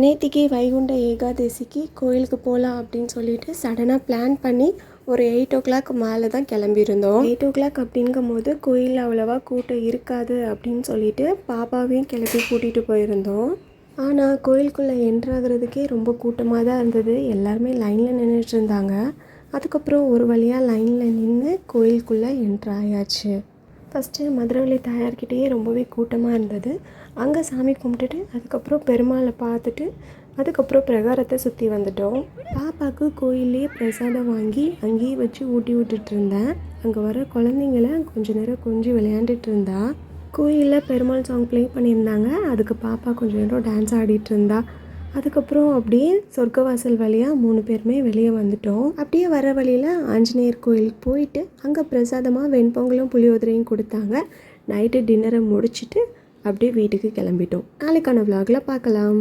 நேத்திக்கு வைகுண்ட ஏகாதசிக்கு கோயிலுக்கு போகலாம் அப்படின்னு சொல்லிட்டு சடனாக பிளான் பண்ணி ஒரு 8 o'clock மேலே தான் கிளம்பியிருந்தோம். 8 o'clock அப்படிங்கும் போது கோயிலில் அவ்வளோவா கூட்டம் இருக்காது அப்படின்னு சொல்லிட்டு பாப்பாவையும் கிளப்பி கூட்டிகிட்டு போயிருந்தோம். ஆனால் கோயிலுக்குள்ளே என்ட்ராகிறதுக்கே ரொம்ப கூட்டமாக தான் இருந்தது. எல்லாருமே லைனில் நின்றுட்டு இருந்தாங்க. அதுக்கப்புறம் ஒரு வழியாக லைனில் நின்று கோயிலுக்குள்ளே என்ட்ராயாச்சு. ஃபஸ்ட்டு மதுரவள்ளி தாயார்கிட்டேயே ரொம்பவே கூட்டமாக இருந்தது. அங்கே சாமி கும்பிட்டுட்டு அதுக்கப்புறம் பெருமாளை பார்த்துட்டு அதுக்கப்புறம் பிரகாரத்தை சுற்றி வந்துட்டோம். பாப்பாவுக்கு கோயிலே பிரசாதம் வாங்கி அங்கேயே வச்சு ஊட்டி விட்டுட்டு இருந்தேன். அங்கே வர குழந்தைங்கள கொஞ்சம் நேரம் கொஞ்சம் விளையாண்டுட்டு இருந்தா. கோயிலில் பெருமாள் சாங் ப்ளே பண்ணியிருந்தாங்க. அதுக்கு பாப்பா கொஞ்சம் நேரம் டான்ஸ் ஆடிட்டு இருந்தா. அதுக்கப்புறம் அப்படியே சொர்க்கவாசல் வழியாக 3 பேருமே வெளியே வந்துட்டோம். அப்படியே வர வழியில் ஆஞ்சநேயர் கோயிலுக்கு போயிட்டு அங்கே பிரசாதமாக வெண்பொங்கலும் புளியோதரையும் கொடுத்தாங்க. நைட்டு டின்னரை முடிச்சுட்டு அப்படியே வீட்டுக்கு கிளம்பிட்டோம். நாளைக்கான விலாகில் பார்க்கலாம்.